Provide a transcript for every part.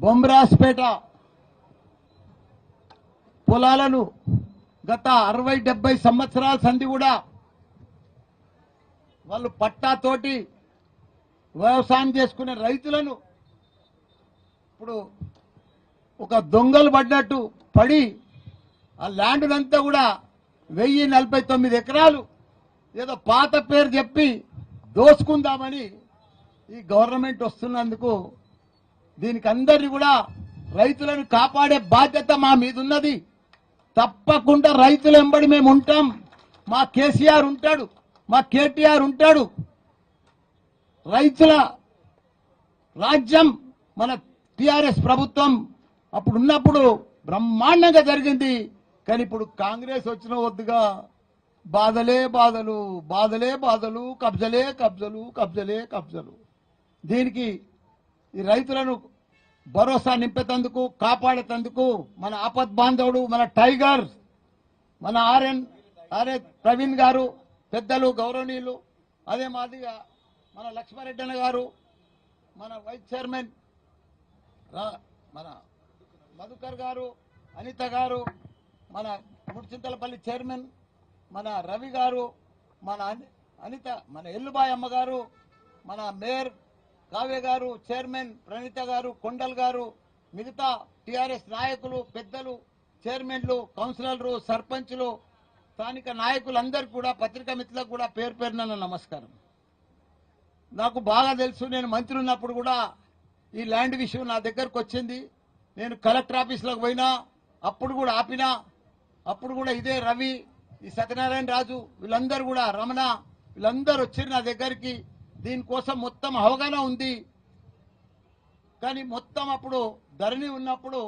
బొమ్రాస్పేట పొలాలను గత 60-70 సంవత్సరాల సంధి కూడా వాళ్ళు పట్టాతోటి వ్యవసాయం చేసుకునే రైతులను ఇప్పుడు ఒక దొంగలు పడ్డట్టు పడి ఆ ల్యాండ్ అంతా కూడా 1049 ఎకరాలు ఏదో పాత పేరు చెప్పి దోసుకుందామని ఈ గవర్నమెంట్ వస్తున్నందుకు దీనికి అందరినీ కూడా రైతులను కాపాడే బాధ్యత మా మీద ఉన్నది. తప్పకుండా రైతుల వెంబడి మేము ఉంటాం. మా కేసీఆర్ ఉంటాడు, మా కేటీఆర్ ఉంటాడు. రైతుల రాజ్యం మన టిఆర్ఎస్ ప్రభుత్వం అప్పుడు ఉన్నప్పుడు బ్రహ్మాండంగా జరిగింది. కానీ ఇప్పుడు కాంగ్రెస్ వచ్చిన వద్దుగా బాధలే బాధలు, బాధలే బాధలు, కబ్జలే కబ్జలు, కబ్జలే కబ్జలు. దీనికి ఈ రైతులను భరోసా నింపేందుకు, కాపాడేందుకు మన ఆపద్ బాంధవుడు, మన టైగర్, మన ఆర్ఏ ప్రవీణ్ గారు, పెద్దలు గౌరవనీయులు, అదే మాదిరిగా మన లక్ష్మారెడ్డి అన్న గారు, మన వైస్ చైర్మన్ మన మధుకర్ గారు, అనిత గారు, మన ముడిచింతలపల్లి చైర్మన్ మన రవి గారు, మన అనిత, మన ఎల్లుబాయ్ అమ్మ గారు, మన మేయర్ కావ్య గారు, చైర్మన్ ప్రణీత గారు, కొండల్ గారు, మిగతా టిఆర్ఎస్ నాయకులు, పెద్దలు, చైర్మన్లు, కౌన్సిలర్లు, సర్పంచ్లు, స్థానిక నాయకులందరికీ కూడా, పత్రికా మిత్రులకు కూడా పేరు పేరున నమస్కారం. నాకు బాగా తెలుసు, నేను మంత్రి ఉన్నప్పుడు కూడా ఈ ల్యాండ్ విషయం నా దగ్గరకు వచ్చింది. నేను కలెక్టర్ ఆఫీసులోకి పోయినా, అప్పుడు కూడా ఆపినా. అప్పుడు కూడా ఇదే రవి, ఈ సత్యనారాయణ రాజు, వీళ్ళందరూ కూడా, రమణ, వీళ్ళందరూ వచ్చారు నా దగ్గరికి. దీనికోసం మొత్తం అవగాహన ఉంది. కానీ మొత్తం అప్పుడు ధరణి ఉన్నప్పుడు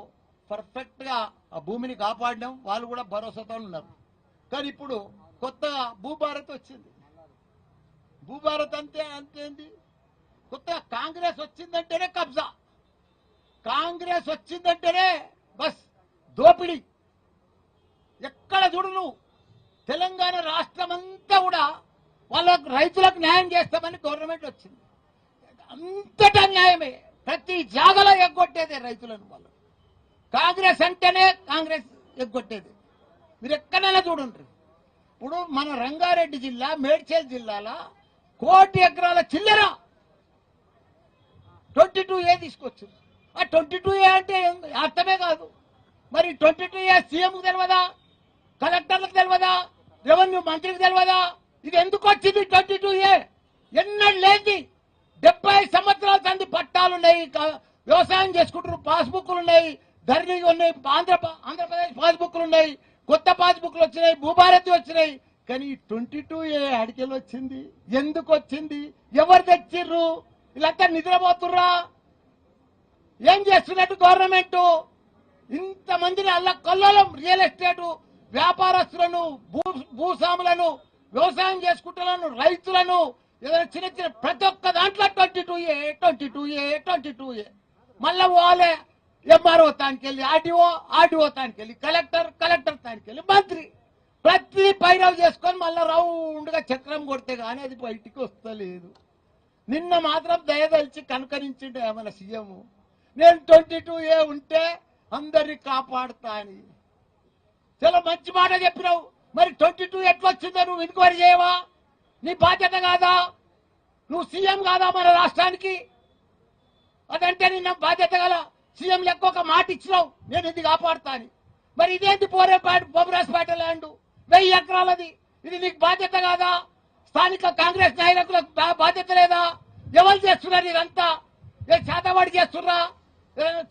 పర్ఫెక్ట్ గా ఆ భూమిని కాపాడడం, వాళ్ళు కూడా భరోసాతో ఉన్నారు. కానీ ఇప్పుడు కొత్తగా భూభారత్ వచ్చింది. భూభారత్ అంతేంది, కొత్తగా కాంగ్రెస్ వచ్చిందంటేనే కబ్జా, కాంగ్రెస్ వచ్చిందంటేనే బస్ దోపిడీ. ఎక్కడ చూడు నువ్వు తెలంగాణ రాష్ట్రం అంతా కూడా వాళ్ళకు రైతులకు న్యాయం చేస్తామని గవర్నమెంట్ వచ్చింది. అంతటా న్యాయమే, ప్రతి జాగలో ఎగ్గొట్టేదే రైతులను. వాళ్ళు కాంగ్రెస్ అంటేనే కాంగ్రెస్ ఎగ్గొట్టేది. మీరు ఎక్కడైనా చూడండి. ఇప్పుడు మన రంగారెడ్డి జిల్లా, మేడ్చల్ జిల్లాల 1 కోటి ఎకరాల చిల్లర 22A తీసుకొచ్చు. ఆ 22A అంటే అర్థమే కాదు. మరి 22A సీఎంకు తెలియదా, కలెక్టర్లకు తెలియదా, రెవెన్యూ మంత్రికి తెలియదా? ఇది ఎందుకు వచ్చింది 22A? ఎన్నడూ లేని 70 సంవత్సరాల సంది పట్టాలున్నాయి, వ్యవసాయం చేసుకుంటారు, పాస్బుక్లు ఉన్నాయి, ధరణి ఉన్నాయి, ఆంధ్రప్రదేశ్ పాస్బుక్లు ఉన్నాయి, కొత్త పాస్బుక్లు వచ్చినాయి, భూభారతి వచ్చినాయి. కానీ 22A అడికెళ్ళి వచ్చింది, ఎందుకు వచ్చింది, ఎవరు తెచ్చిర్రు? వీళ్ళంతా నిద్రపోతుర్రా? ఏం చేస్తున్నట్టు గవర్నమెంట్? ఇంతమందిని అల్ల కొల్లలో రియల్ ఎస్టేట్ వ్యాపారస్తులను, భూస్వాములను, వ్యవసాయం చేసుకుంటున్నాను, రైతులను, ఏదైనా చిన్న చిన్న ప్రతి ఒక్క దాంట్లో 22A. మళ్ళా వాళ్ళే ఎంఆర్ఓ తానికి వెళ్ళి, ఆర్డీఓ తానికి వెళ్ళి, కలెక్టర్ తానికి వెళ్ళి, మంత్రి, ప్రతి పైరవ్ చేసుకొని మళ్ళా రౌండ్గా చక్రం కొడితే కానీ అది బయటికి వస్తలేదు. నిన్న మాత్రం దయదలిచి కనుకరించిండే మన సీఎం, నేను 22A ఉంటే అందరినీ కాపాడుతా అని. చాలా మంచి మాట చెప్పినావు. మరి 22 ఎట్లా వచ్చిందో నువ్వు ఎంక్వైరీ చేయవా? నీ బాధ్యత కాదా? నువ్వు సీఎం కాదా మన రాష్ట్రానికి? అదంటే నిన్న బాధ్యత గల సీఎం లెక్క ఒక మాట ఇచ్చినావు, నేను ఇది కాపాడుతా అని. మరి ఇదేంటి బొమ్మరాజపేట ల్యాండ్ 1000 ఎకరాలది, ఇది నీకు బాధ్యత కాదా? స్థానిక కాంగ్రెస్ నాయకులకు బాధ్యత లేదా? ఎవరు చేస్తున్నారు ఇదంతా? చేతవాడి చేస్తున్నా?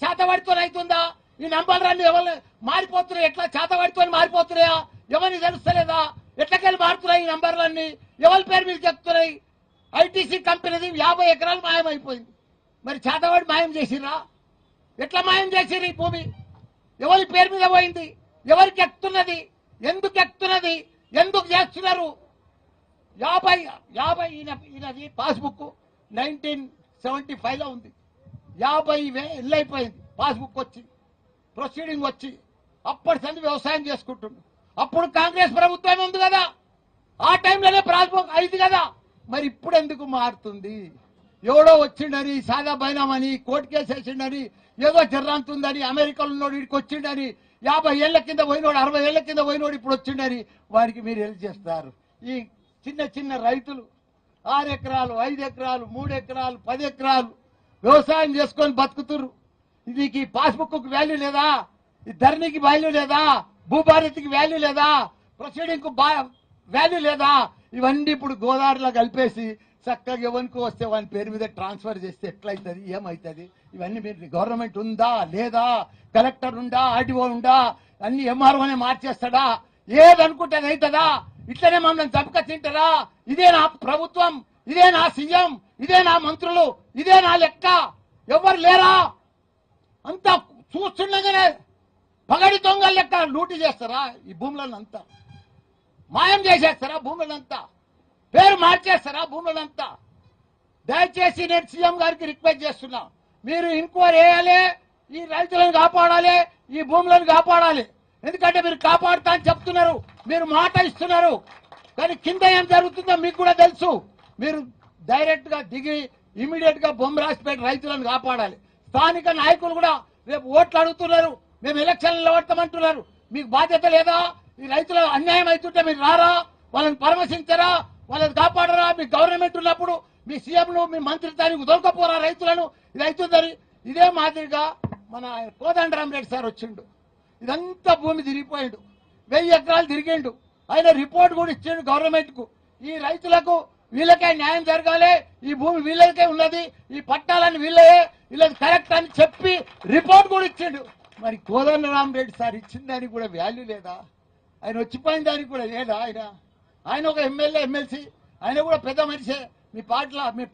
చేతవాడితో అవుతుందా? ఈ నంబర్లన్నీ ఎవరు మారిపోతున్నాయి? ఎట్లా చేతవాడితో మారిపోతున్నాయా? ఎవరిని తెలుస్తలేదా? ఎట్లకెళ్ళి మారుతున్నాయి ఈ నంబర్లన్నీ? ఎవరి పేరు మీద చెప్తున్నాయి? ఐటీసీ కంపెనీది 50 ఎకరాలు మాయమైపోయింది. మరి చేతవాడి మాయం చేసిరా? ఎట్లా మాయం చేసిరు? ఈ భూమి ఎవరి పేరు మీద పోయింది? ఎవరికి ఎక్కుతున్నది? ఎందుకు ఎక్కుతున్నది? ఎందుకు చేస్తున్నారు? 50 ఈయనది పాస్బుక్ 1975లో ఉంది. 50,000 అయిపోయింది పాస్బుక్ వచ్చి, ప్రొసీడింగ్ వచ్చి. అప్పటి సంది వ్యవసాయం చేసుకుంటుండ్రు. అప్పుడు కాంగ్రెస్ ప్రభుత్వం ఉంది కదా, ఆ టైంలోనే పాస్బుక్ అయింది కదా. మరి ఇప్పుడు ఎందుకు మారుతుంది? ఎవడో వచ్చిండని సాదా బైనామని కోర్టు కేసు వేసిండని ఏదో జర్రాంతుందని అమెరికాలో ఉన్నోడు వీడికి వచ్చిండని 50 ఏళ్ల కింద పోయినోడు 60 ఏళ్ల కింద పోయినోడు ఇప్పుడు వచ్చిండని వారికి మీరు హెల్ప్ చేస్తారు. ఈ చిన్న చిన్న రైతులు 6 ఎకరాలు 5 ఎకరాలు 3 ఎకరాలు 10 ఎకరాలు వ్యవసాయం చేసుకొని బతుకుతుర్రు. దీనికి పాస్బుక్ వాల్యూ లేదా? ఈ ధరణికి వాల్యూ లేదా? భూభారతికి వాల్యూ లేదా? ప్రొసీడింగ్ కు వాల్యూ లేదా? ఇవన్నీ ఇప్పుడు గోదావరిలో కలిపేసి చక్కగా ఎవరికి వస్తే వాని పేరు మీద ట్రాన్స్ఫర్ చేస్తే ఎట్లయితుంది, ఏమవుతుంది? ఇవన్నీ మీరు గవర్నమెంట్ ఉందా లేదా? కలెక్టర్ ఉందా? ఆర్డీఓ ఉందా? అన్ని ఎంఆర్ఓనే మార్చేస్తాడా? ఏదనుకుంటే అది అవుతుందా? ఇట్లనే మమ్మల్ని చంపక తింటారా? ఇదే నా ప్రభుత్వం, ఇదే నా సీఎం, ఇదే నా మంత్రులు, ఇదే నా లెక్క? ఎవరు లేరా? అంతా చూస్తుండగానే పగడి దొంగల లెక్క లూటి చేస్తారా? ఈ భూములను అంతా మాయం చేసేస్తారా? భూములంతా పేరు మార్చేస్తారా? భూములంతా దయచేసి నేను సీఎం గారికి రిక్వెస్ట్ చేస్తున్నా, మీరు ఎంక్వైరీ వేయాలి, ఈ రైతులను కాపాడాలి, ఈ భూములను కాపాడాలి. ఎందుకంటే మీరు కాపాడుతా అని చెప్తున్నారు, మీరు మాట ఇస్తున్నారు, కానీ కింద ఏం జరుగుతుందో మీకు కూడా తెలుసు. మీరు డైరెక్ట్ గా దిగి ఇమీడియట్ గా బొమ్మరాజపేట రైతులను కాపాడాలి. స్థానిక నాయకులు కూడా రేపు ఓట్లు అడుగుతున్నారు, మేము ఎలక్షన్లు నిలబడతామంటున్నారు. మీకు బాధ్యత లేదా? ఈ రైతుల అన్యాయం అవుతుంటే మీరు రారా? వాళ్ళని పరామర్శించరా? వాళ్ళని కాపాడరా? మీ గవర్నమెంట్ ఉన్నప్పుడు మీ సీఎంను మీ మంత్రిత్వానికి దొరకపోరా రైతులను? ఇది అవుతుందని ఇదే మాదిరిగా మన కోదండరామరెడ్డి సార్ వచ్చిండు, ఇదంతా భూమి తిరిగిపోయాడు, 1000 ఎకరాలు తిరిగిండు. ఆయన రిపోర్ట్ కూడా ఇచ్చిండు గవర్నమెంట్ కు. ఈ రైతులకు వీళ్ళకే న్యాయం జరగాలి, ఈ భూమి వీళ్ళకే ఉన్నది, ఈ పట్టాలని వీళ్ళే, వీళ్ళది కరెక్ట్ అని చెప్పి రిపోర్ట్ కూడా ఇచ్చిండు. మరి కోదండరామరెడ్డి సార్ ఇచ్చిన దానికి కూడా వాల్యూ లేదా? ఆయన వచ్చిపోయిన దానికి కూడా లేదా? ఆయన ఒక ఎమ్మెల్యే ఎమ్మెల్సీ, ఆయన కూడా పెద్ద మనిషే. మీ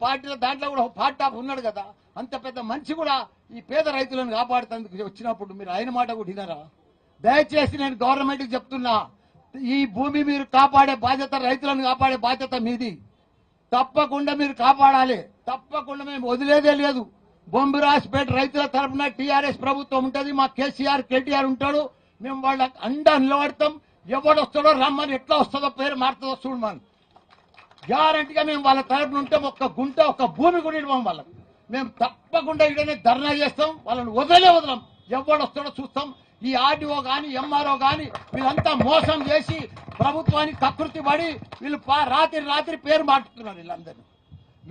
పార్టీలో దాంట్లో కూడా పార్ట్ ఆఫ్ ఉన్నాడు కదా. అంత పెద్ద మనిషి కూడా ఈ పేద రైతులను కాపాడుతందుకు వచ్చినప్పుడు మీరు ఆయన మాట కూడా వినరా? దయచేసి నేను గవర్నమెంట్కి చెప్తున్నా, ఈ భూమి మీరు కాపాడే బాధ్యత, రైతులను కాపాడే బాధ్యత మీది. తప్పకుండా మీరు కాపాడాలి, తప్పకుండా మేము వదిలేదే లేదు. బొంబిరాజ్పేట రైతుల తరఫున టీఆర్ఎస్ ప్రభుత్వం ఉంటుంది, మా కేసీఆర్ కేటీఆర్ ఉంటాడు, మేము వాళ్ళకి అండా నిలబడతాం. ఎవడు వస్తాడో రమ్మని, ఎట్లా వస్తుందో పేరు మారుతుందో చూడమని గ్యారంటీగా మేము వాళ్ళ తరఫున ఉంటాం. ఒక్క గుంట ఒక్క భూమి కూడా ఇవ్వం వాళ్ళకి. మేము తప్పకుండా ఇక్కడనే ధర్నా చేస్తాం, వాళ్ళని వదలం. ఎవడు వస్తాడో చూస్తాం. ఈ ఆర్డీఓ కానీ ఎంఆర్ఓ కానీ వీళ్ళంతా మోసం చేసి ప్రభుత్వానికి కకృతి పడి వీళ్ళు రాత్రి పేరు మార్చుతున్నారు. వీళ్ళందరినీ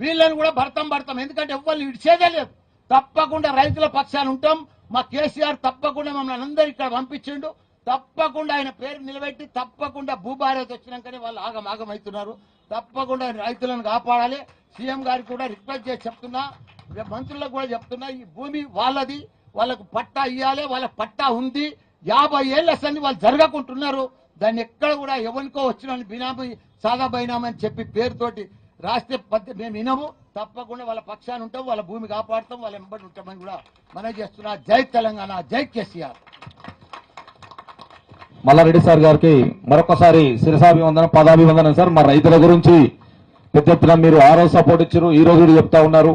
వీళ్ళని కూడా భర్తం. ఎందుకంటే ఎవరిని ఇడిచేదే లేదు. తప్పకుండా రైతుల పక్షాన్ని ఉంటాం. మా కేసీఆర్ తప్పకుండా మమ్మల్ని అందరూ ఇక్కడ పంపించిండు. తప్పకుండా ఆయన పేరు నిలబెట్టి తప్పకుండా భూభారతి వచ్చినాకనే వాళ్ళు ఆగం అవుతున్నారు. తప్పకుండా రైతులను కాపాడాలి. సీఎం గారికి కూడా రిక్వెస్ట్ చేసి చెప్తున్నా, మంత్రులకు కూడా చెప్తున్నా, ఈ భూమి వాళ్ళది, వాళ్ళకు పట్టా ఇవ్వాలి. వాళ్ళకి పట్టా ఉంది. 50 ఏళ్ళ సంది వాళ్ళు జరగకుంటున్నారు. దాన్ని ఎక్కడ కూడా ఎవరికో వచ్చిన బినామీ సాదా బైనామీ అని చెప్పి పేరుతోటి రాస్తే మేము వినము. తప్పకుండా వాళ్ళ పక్షాన్ని ఉంటాం, వాళ్ళ భూమి కాపాడుతాం, వాళ్ళ వెంబడి ఉంటామని కూడా మనం చేస్తున్నా. జై తెలంగాణ, జై కేసీఆర్. మల్లారెడ్డి సార్ గారికి మరొకసారి శిరసాభివందనం, పదాభివందనం. సార్ మా రైతుల గురించి పెద్ద ఎత్తున మీరు ఆ రోజు సపోర్ట్ ఇచ్చారు, ఈ రోజు చెప్తా ఉన్నారు.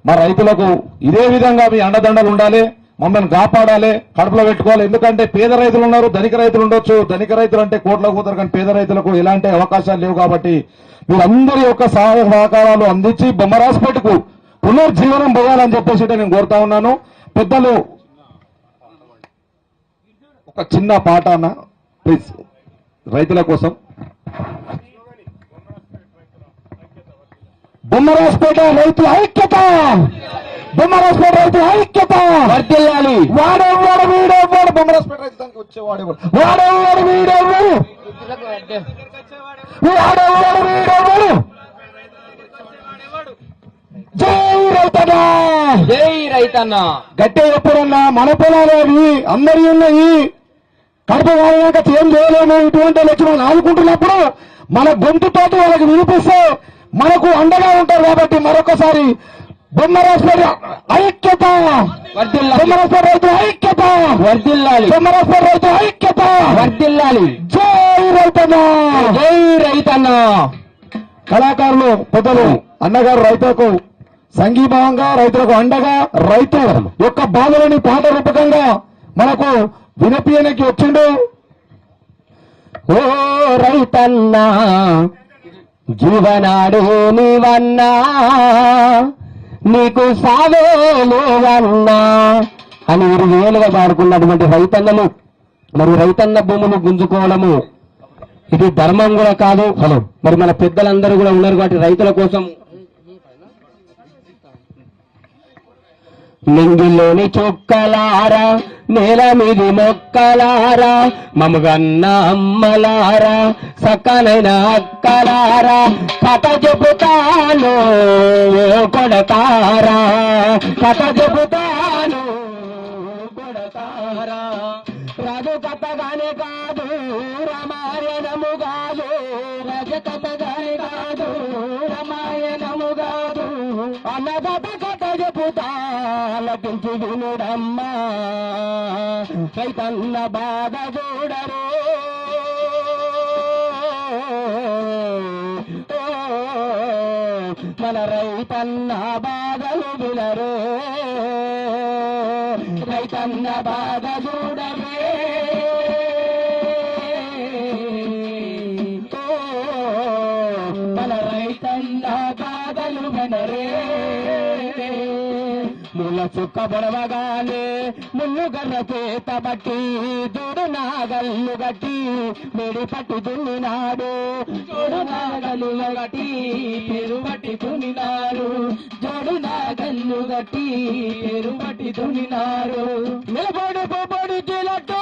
మా రైతులకు ఇదే విధంగా మీ అండదండలు ఉండాలి, మమ్మల్ని కాపాడాలి, కడుపులో పెట్టుకోవాలి. ఎందుకంటే పేద రైతులు ఉన్నారు, ధనిక రైతులు ఉండొచ్చు. ధనిక రైతులు అంటే కోట్లకు పోతారు, కానీ పేద రైతులకు ఎలాంటి అవకాశాలు లేవు. కాబట్టి వీళ్ళందరి యొక్క సహాయ సహకారాలు అందించి బొమ్మరాజ్పేటకు పునర్జీవనం పోవాలని చెప్పేసి నేను కోరుతా ఉన్నాను. పెద్దలు ఒక చిన్న పాట అన్న ప్లీజ్, రైతుల కోసం. బొమ్మరాజ్పేట రైతు ఐక్యత, బొమ్మరాజ్పేట రైతు ఐక్యత వర్ధిల్లాలి. వాడేవాడు వీడేవాడు, బొమ్మరాజ్పేట రైతు దానికి వచ్చేవాడేవాడు, వాడేవాడు వీడేవాడు, వాడేవాడు వీడేవాడు. జై రైతన్న, జై రైతన్న. గట్టే ఎప్పుడన్నా మన పొలాలు అవి అందరి ఉన్నాయి, కడుపు కాక ఏం చేయలేము. ఇటువంటి వచ్చి మనం ఆదుకుంటున్నప్పుడు మన గొంతుతో వాళ్ళకి వినిపిస్తే మనకు అండగా ఉంటారు. కాబట్టి మరొకసారి బొమ్మరాజ్పేట ఐక్యత, బొమ్మరాజ్పేట రైతు ఐక్యత వర్ధిల్లాలి, బొమ్మరాజ్పేట రైతు ఐక్యత వర్ధిల్లాలి. జై రైతన్న, జై రైతన్న. కళాకారులు పెద్దలు అన్నగారు రైతులకు సంఘీభావంగా, రైతులకు అండగా, రైతు యొక్క బాధలని పాట రూపకంగా మనకు వినపీయనికి వచ్చిండు. ఓ రైతన్నా జీవనాడు నీవన్నా, నీకు సావే లేవన్నా అని వీరు వేలుగా పాడుకున్నటువంటి రైతన్నలు మరి రైతన్న భూములు గుంజుకోవడము ఇది ధర్మం కూడా కాదు. మరి మన పెద్దలందరూ కూడా ఉన్నారు కాబట్టి రైతుల కోసం నింగిలోని చొక్కలారా నేల మీది మొక్కలారా మమగన్న అమ్మలారా సక్కనైన అక్కలారా కథ చెబుతాను కొడతారా కథ చెబుతాను కొడతారా రాజు కథగానే కాదు రామాయణము కాదు రాజు కథగానే కాదు రామాయణము కాదు అన్నదాత కథ చెబుతా లపించి వినుడమ్మా రైతన్న బాధ చూడరు మన రైతన్న బాధలు వినరు రైతన్న బాధ చూడరే మన రైతన్న బాధలు వినరే ముళ్ళ చుక్క బొడవగానే ముళ్ళు గర్ర చేత బట్టి జోడు నాగల్లు గట్టి మేడి పట్టి దున్నినాడు జోడు నాగలు గట్టి పేరు పట్టి దున్నినాడు జోడు నాగల్లు గట్టి పేరు పట్టి దున్నినాడు నిలబడు పొడి చిలట్టు